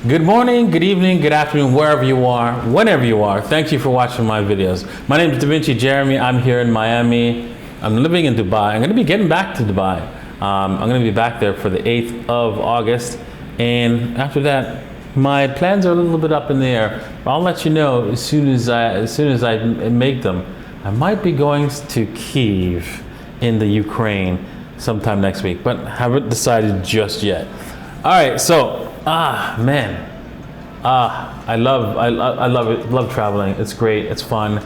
Good morning, good evening, good afternoon, wherever you are, whenever you are. Thank you for watching my videos. My name is Da Vinci Jeremy. I'm here in Miami. I'm living in Dubai. I'm going to be getting back to Dubai. I'm going to be back there for the 8th of August. And after that, my plans are a little bit up in the air. I'll let you know as soon as I make them. I might be going to Kyiv in the Ukraine sometime next week, but haven't decided just yet. All right, so man, I love it. Love traveling. It's great. It's fun.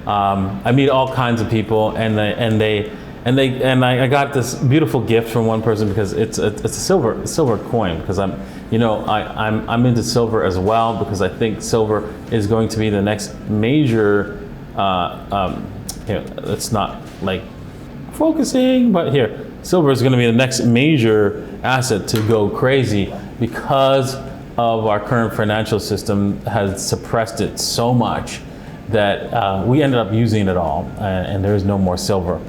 I meet all kinds of people, and I got this beautiful gift from one person because it's a silver coin, because I'm into silver as well, because I think silver is going to be the next major. It's not like focusing, but here, silver is going to be the next major asset to go crazy, because of our current financial system has suppressed it so much that we ended up using it all, and there is no more silver.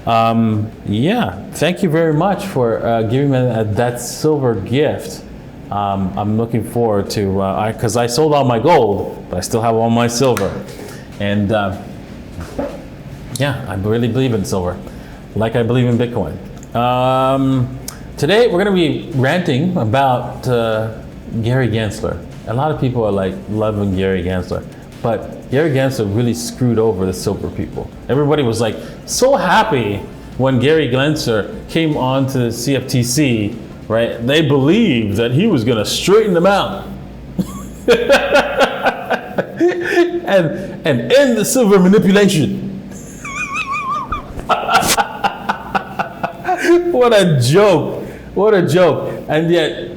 Yeah, thank you very much for giving me that silver gift. I'm looking forward to, because I sold all my gold, but I still have all my silver. And yeah, I really believe in silver, like I believe in Bitcoin. Today we're going to be ranting about Gary Gensler. A lot of people are like loving Gary Gensler, but Gary Gensler really screwed over the silver people. Everybody was like so happy when Gary Gensler came on to the CFTC, right? They believed that he was going to straighten them out and end the silver manipulation. What a joke. What a joke. And yet,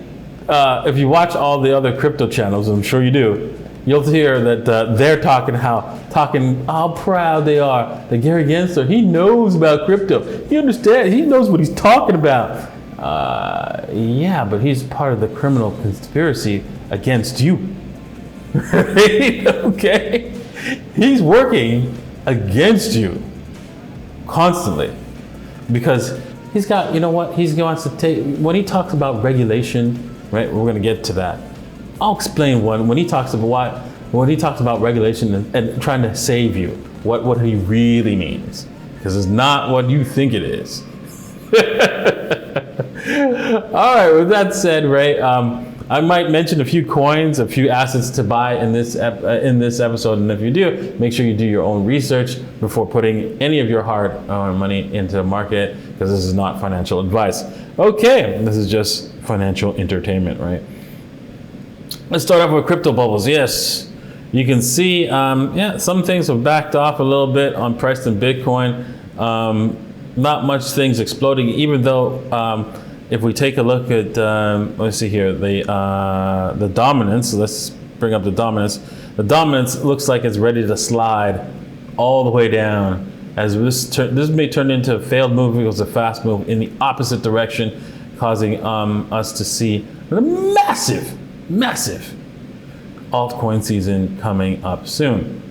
if you watch all the other crypto channels, I'm sure you do, you'll hear that they're talking how proud they are that Gary Gensler, he knows about crypto. He understands, he knows what he's talking about. Yeah, but he's part of the criminal conspiracy against you. Right? Okay? He's working against you constantly, because he's got, you know what, he wants to take, when he talks about regulation, right, we're going to get to that. I'll explain when he talks about regulation and trying to save you, what he really means, because it's not what you think it is. All right, with that said, right, I might mention a few coins, a few assets to buy in this episode, and if you do, make sure you do your own research before putting any of your hard-earned money into the market, because this is not financial advice. Okay, this is just financial entertainment, right? Let's start off with crypto bubbles. Yes, you can see, yeah, some things have backed off a little bit on price in Bitcoin. Not much things exploding, even though if we take a look at, let's see here, the dominance. Let's bring up the dominance. The dominance looks like it's ready to slide all the way down, as this may turn into a failed move. It was a fast move in the opposite direction, causing us to see a massive altcoin season coming up soon.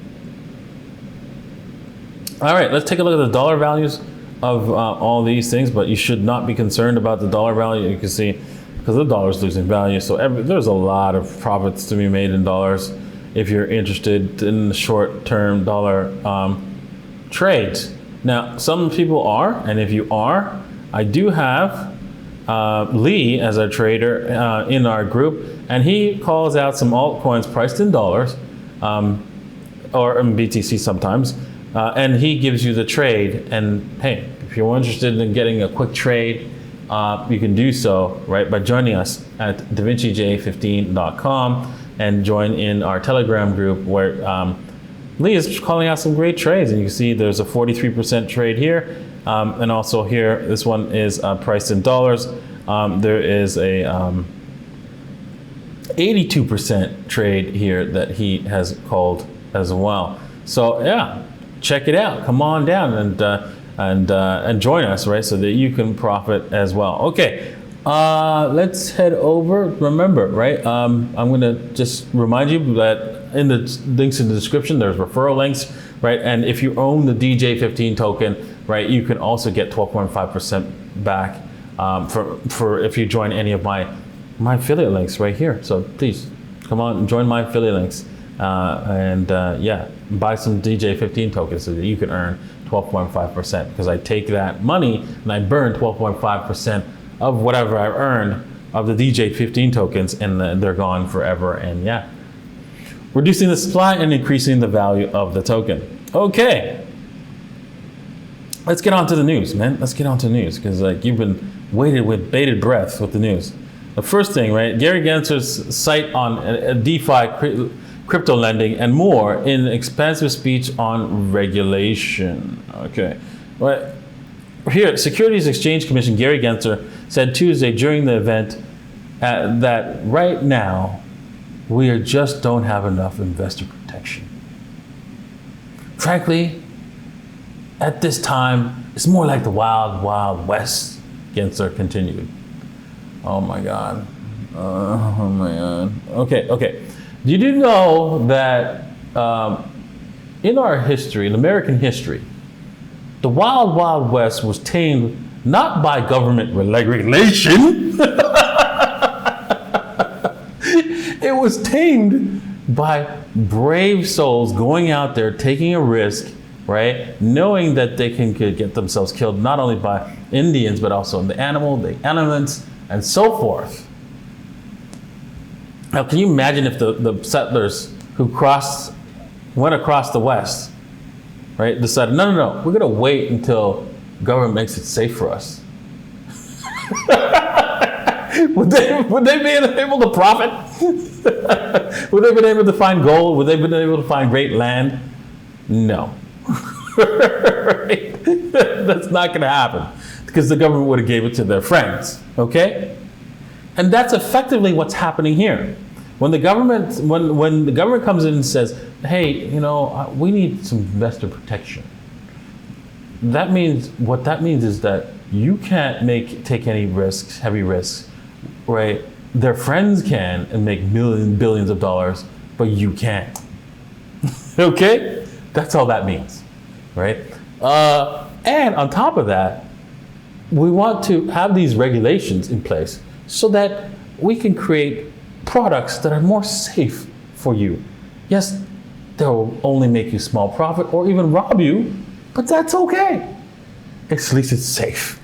All right, let's take a look at the dollar values of all these things, but you should not be concerned about the dollar value. You can see, because the dollar is losing value, so there's a lot of profits to be made in dollars if you're interested in the short-term dollar trades. Now, some people are, and if you are, I do have Lee as our trader in our group, and he calls out some altcoins priced in dollars, or in BTC sometimes, and he gives you the trade. And hey, if you're interested in getting a quick trade, you can do so, right, by joining us at davincij15.com and join in our Telegram group, where Lee is calling out some great trades. And you can see there's a 43% trade here, and also here, this one is priced in dollars. There is a 82% trade here that he has called as well. So yeah, check it out. Come on down and join us, right, so that you can profit as well. Okay, let's head over. Remember, right, I'm going to just remind you that in the links in the description, there's referral links, right, and if you own the DJ15 token, right, you can also get 12.5% back for if you join any of my my affiliate links right here. So please come on and join my affiliate links. Yeah, buy some DJ15 tokens so that you can earn 12.5%, because I take that money and I burn 12.5% of whatever I earned of the DJ15 tokens, and they're gone forever. And yeah, reducing the supply and increasing the value of the token. Okay, let's get on to the news, man. Let's get on to the news, because like you've been waiting with bated breath with the news. The first thing, right? Gary Gensler's site on DeFi, crypto lending, and more in expansive speech on regulation. Okay, right here, Securities Exchange Commission Gary Gensler said Tuesday during the event that right now we just don't have enough investor protection. Frankly, at this time, it's more like the wild, wild west, Gensler continued. Oh my God. Oh my God. Okay. Did you know that in our history, in American history, the wild, wild west was tamed not by government regulation. It was tamed by brave souls going out there, taking a risk, right? Knowing that they could get themselves killed not only by Indians, but also the elements, and so forth. Now, can you imagine if the settlers who went across the West, right, decided, no, we're gonna wait until government makes it safe for us. would they be able to profit? Would they have been able to find gold? Would they have been able to find great land? No. Right? That's not gonna happen, because the government would have gave it to their friends, okay? And that's effectively what's happening here. When the government, when the government comes in and says, hey, we need some investor protection, what that means is that you can't take any risks, heavy risks, right? Their friends can and make billions of dollars, but you can't. Okay? That's all that means, right? And on top of that, we want to have these regulations in place so that we can create products that are more safe for you. Yes, they'll only make you small profit or even rob you, but that's okay. At least it's safe.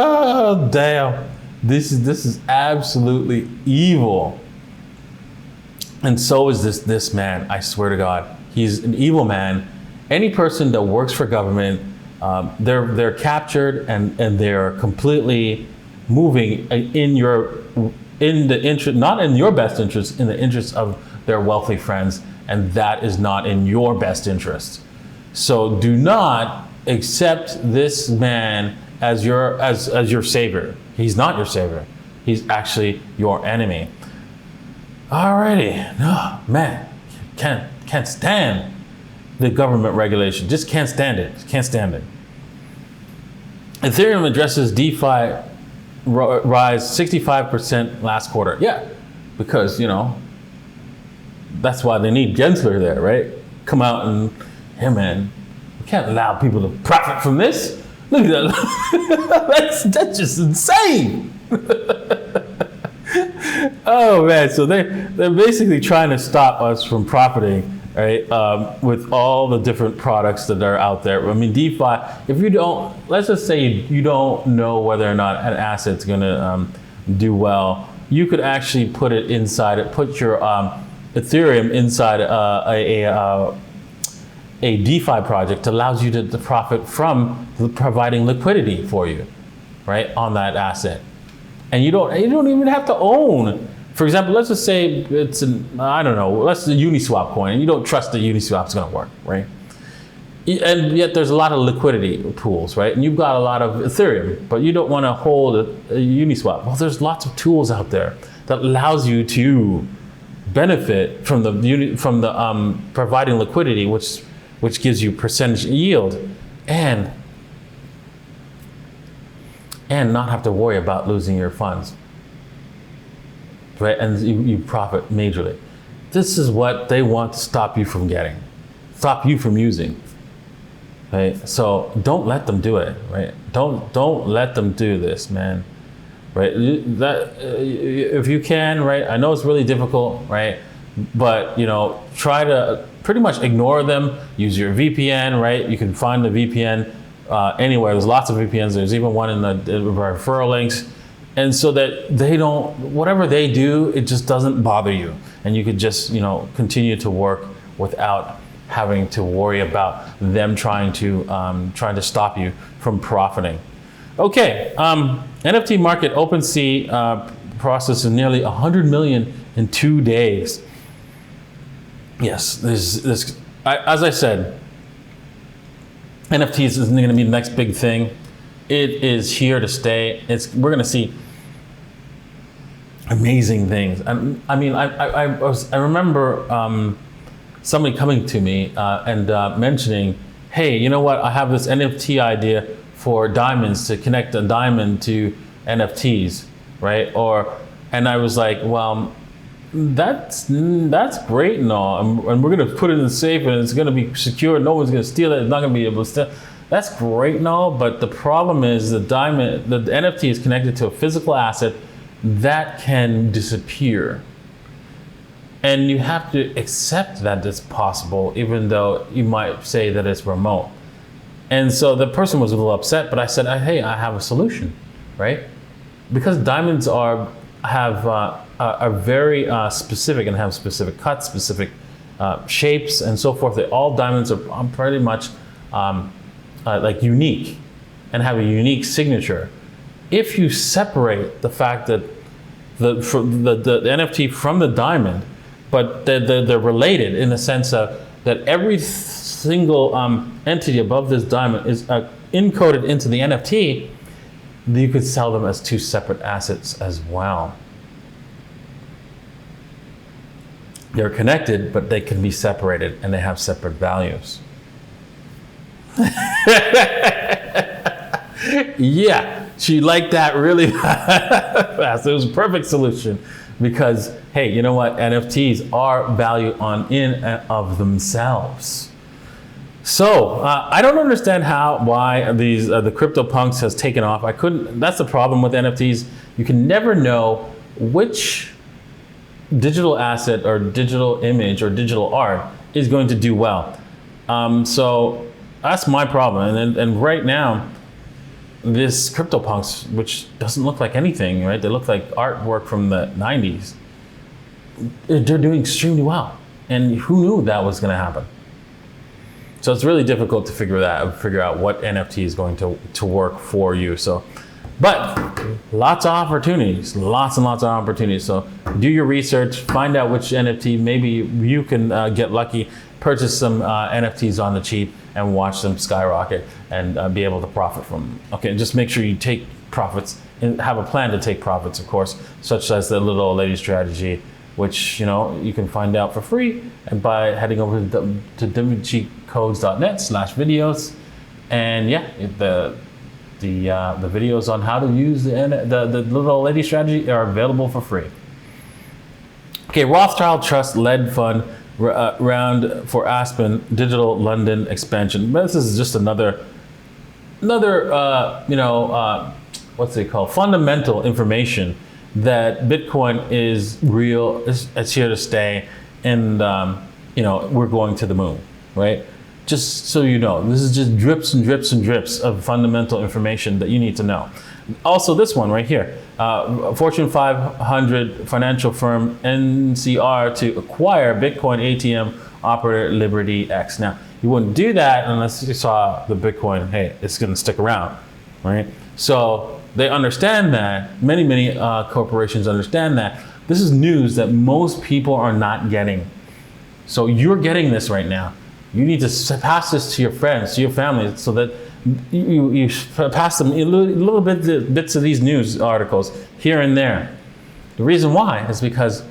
Oh, damn. This is absolutely evil. And so is this man, I swear to God. He's an evil man. Any person that works for government, they're captured and they're completely moving in the interest, not in your best interest, in the interest of their wealthy friends, and that is not in your best interest. So do not accept this man as your savior. He's not your savior. He's actually your enemy. Alrighty, no, man, can't stand the government regulation. Just can't stand it. Can't stand it. Ethereum addresses DeFi rise 65% last quarter. Yeah, because that's why they need Gensler there, right? Come out and, hey man, we can't allow people to profit from this. Look at that. That's just insane. Oh man, so they're basically trying to stop us from profiting, right? With all the different products that are out there. I mean, DeFi, if you don't, let's just say you don't know whether or not an asset's gonna do well, you could actually put your Ethereum inside a DeFi project that allows you to profit from providing liquidity for you, right, on that asset. And you don't even have to own. For example, let's just say it's let's say Uniswap coin, and you don't trust that Uniswap's going to work, right? And yet there's a lot of liquidity pools, right? And you've got a lot of Ethereum, but you don't want to hold a Uniswap. Well, there's lots of tools out there that allows you to benefit from the providing liquidity, which gives you percentage yield, and not have to worry about losing your funds, right? And you profit majorly. This is what they want to stop you from getting, stop you from using. right? So don't let them do it, right? Don't let them do this, man, right? If you can, right? I know it's really difficult, right? But try to pretty much ignore them. Use your VPN, right? You can find the VPN anywhere. There's lots of VPNs. There's even one in the referral links, and so that they don't, whatever they do, it just doesn't bother you, and you could just continue to work without having to worry about them trying to stop you from profiting. Okay, NFT market OpenSea processes nearly 100 million in 2 days. Yes, this as I said, NFTs isn't going to be the next big thing. It is here to stay. We're going to see amazing things. I remember somebody coming to me and mentioning, hey, you know what? I have this NFT idea for diamonds, to connect a diamond to NFTs, right? And I was like, well, that's great and all, and we're going to put it in the safe and it's going to be secure. No one's going to steal it. It's not going to be able to steal. That's great and all, but the problem is the NFT is connected to a physical asset that can disappear. And you have to accept that it's possible, even though you might say that it's remote. And so the person was a little upset, but I said, hey, I have a solution, right? Because diamonds are very specific and have specific cuts, specific shapes, and so forth. All diamonds are pretty much like unique and have a unique signature. If you separate the fact that the NFT from the diamond, but they're related in the sense of that every single entity above this diamond is encoded into the NFT, you could sell them as two separate assets as well. They're connected, but they can be separated and they have separate values. Yeah, she liked that really fast. It was a perfect solution because, hey, you know what? NFTs are value in and of themselves. So I don't understand why the CryptoPunks has taken off. That's the problem with NFTs. You can never know which digital asset or digital image or digital art is going to do well. So that's my problem. And right now, this CryptoPunks, which doesn't look like anything, right? They look like artwork from the 90s. They're doing extremely well. And who knew that was going to happen? So it's really difficult to figure out what NFT is going to work for you. But lots of opportunities, lots and lots of opportunities. So do your research, find out which NFT, maybe you can get lucky, purchase some NFTs on the cheap and watch them skyrocket and be able to profit from them. Okay, just make sure you take profits and have a plan to take profits, of course, such as the little old lady strategy, which you can find out for free and by heading over to davincicodes.net/videos. And yeah, the videos on how to use the little old lady strategy are available for free. Okay, Rothschild Trust led fund round for Aspen Digital London expansion. But this is just another what's it called? Fundamental information that Bitcoin is real, it's here to stay, and we're going to the moon, right? Just so you know, this is just drips and drips and drips of fundamental information that you need to know. Also, this one right here, Fortune 500 financial firm NCR to acquire Bitcoin ATM operator Liberty X. Now, you wouldn't do that unless you saw the Bitcoin, hey, it's going to stick around, right? So they understand that, many corporations understand that. This is news that most people are not getting. So you're getting this right now. You need to pass this to your friends, to your family, so that you pass them little bits of these news articles here and there. The reason why is because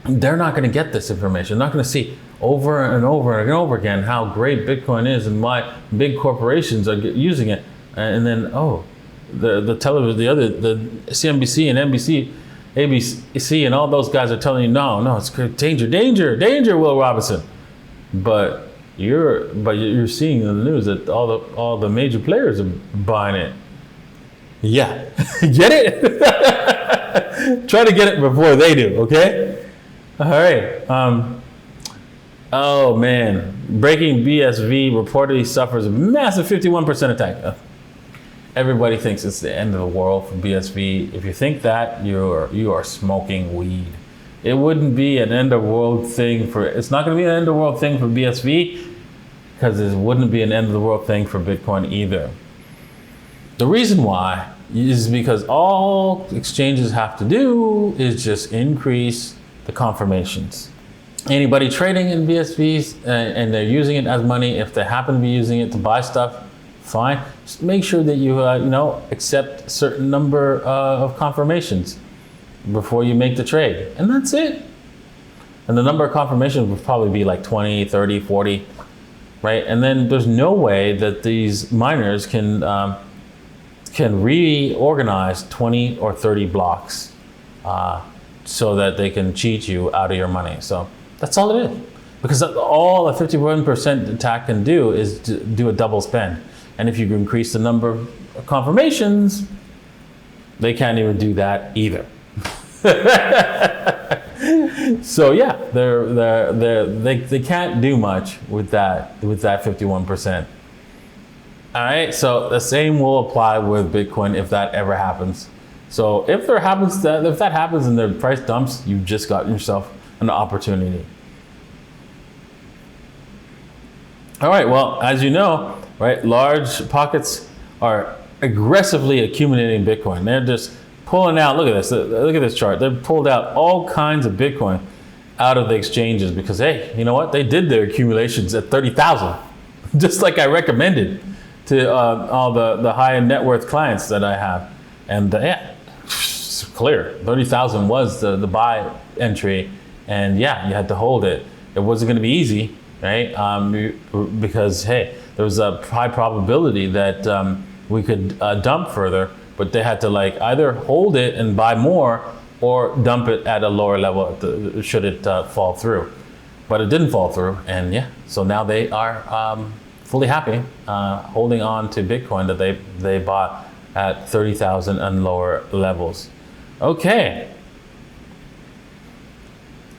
they're not going to get this information. They're not going to see over and over and over again how great Bitcoin is and why big corporations are using it. And then, the television, the CNBC and NBC, ABC, and all those guys are telling you, no, it's danger, Will Robinson. But but you're seeing in the news that all the major players are buying it. Yeah, get it? Try to get it before they do, okay? All right. Oh man, breaking BSV reportedly suffers a massive 51% attack. Everybody thinks it's the end of the world for BSV. If you think that, you are smoking weed. It wouldn't be an end of the world thing for. It's not going to be an end of the world thing for BSV because it wouldn't be an end of the world thing for Bitcoin either. The reason why is because all exchanges have to do is just increase the confirmations. Anybody trading in BSVs and they're using it as money, if they happen to be using it to buy stuff, fine. Just make sure that you accept a certain number of confirmations before you make the trade, and that's it. And the number of confirmations would probably be like 20, 30, 40, right? And then there's no way that these miners can reorganize 20 or 30 blocks so that they can cheat you out of your money. So that's all it is. Because all a 51% attack can do is do a double spend. And if you increase the number of confirmations, they can't even do that either. So yeah, they can't do much with that 51%. All right, so the same will apply with Bitcoin if that ever happens. So if that happens and the price dumps, you've just gotten yourself an opportunity. All right, well, as you know, right, large pockets are aggressively accumulating Bitcoin. They're just pulling out, look at this chart. They've pulled out all kinds of Bitcoin out of the exchanges because, hey, you know what? They did their accumulations at 30,000, just like I recommended to all the high net worth clients that I have. And yeah, it's clear. 30,000 was the buy entry. And yeah, you had to hold it. It wasn't going to be easy, right? Because, hey, there was a high probability that we could dump further, but they had to either hold it and buy more or dump it at a lower level should it fall through. But it didn't fall through, and yeah, so now they are fully happy holding on to Bitcoin that they bought at 30,000 and lower levels. Okay.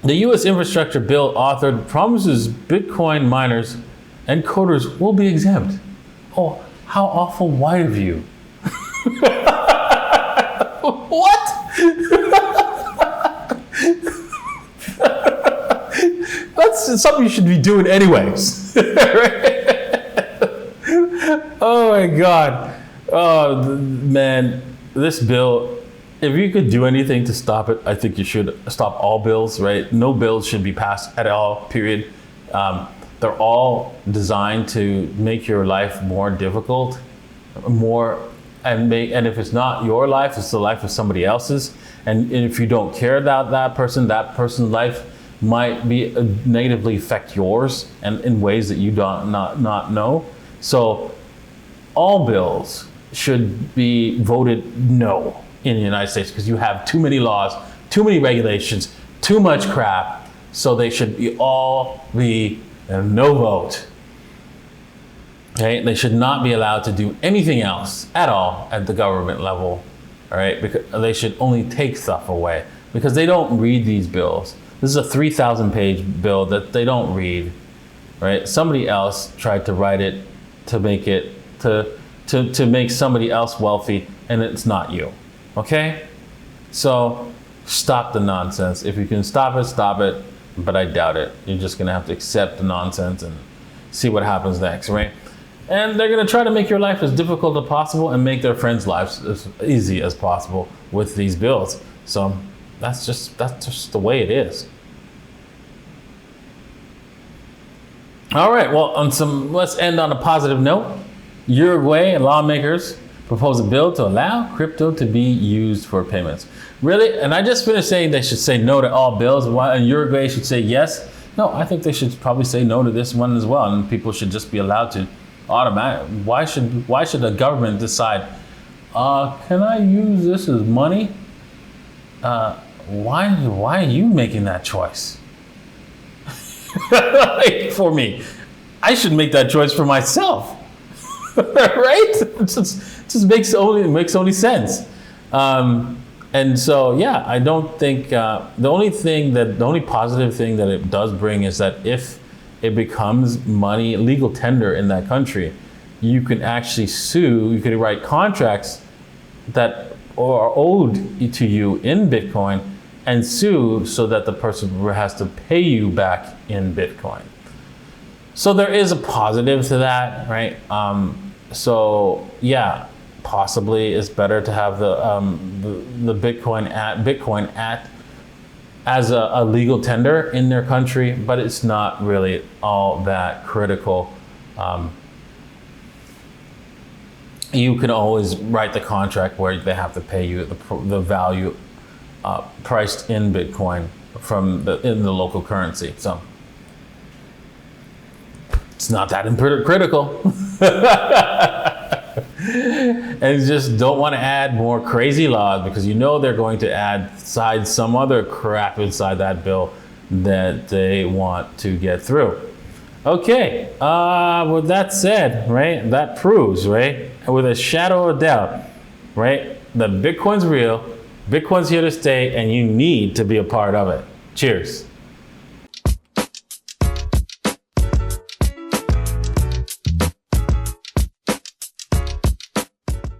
The U.S. infrastructure bill authored promises Bitcoin miners and coders will be exempt. Oh, how awful white of you. What? That's something you should be doing anyways. Oh my God. Oh man, this bill, if you could do anything to stop it, I think you should stop all bills, right? No bills should be passed at all, period. They're all designed to make your life more difficult, and if it's not your life, it's the life of somebody else's. And if you don't care about that person's life might be negatively affect yours and in ways that you don't not know. So all bills should be voted no in the United States because you have too many laws, too many regulations, too much crap. So they should all be a no vote. Okay, they should not be allowed to do anything else at all at the government level. All right, because they should only take stuff away because they don't read these bills. This is a 3,000-page bill that they don't read. Right? Somebody else tried to write it to make it to make somebody else wealthy, and it's not you. Okay? So stop the nonsense. If you can stop it, stop it. But I doubt it. You're just gonna have to accept the nonsense and see what happens next, right? And they're gonna try to make your life as difficult as possible and make their friends' lives as easy as possible with these bills. So that's just the way it is. All right, well, let's end on a positive note. Uruguay and lawmakers propose a bill to allow crypto to be used for payments. Really? And I just finished saying they should say no to all bills, and Uruguay should say yes. No, I think they should probably say no to this one as well, and people should just be allowed to automatic. Why should the government decide, can I use this as money? Why are you making that choice? For me? I should make that choice for myself, right? It just makes only sense. And so, yeah, I don't think the only positive thing that it does bring is that if it becomes money, legal tender in that country, you can actually sue. You can write contracts that are owed to you in Bitcoin and sue so that the person has to pay you back in Bitcoin. So there is a positive to that, right? So yeah, possibly it's better to have the Bitcoin as a legal tender in their country, but it's not really all that critical. You can always write the contract where they have to pay you the value priced in Bitcoin in the local currency. So it's not that critical. And you just don't want to add more crazy laws because you know they're going to add some other crap inside that bill that they want to get through. Okay, with that said, right, that proves, right, with a shadow of doubt, right, that Bitcoin's real, Bitcoin's here to stay, and you need to be a part of it. Cheers.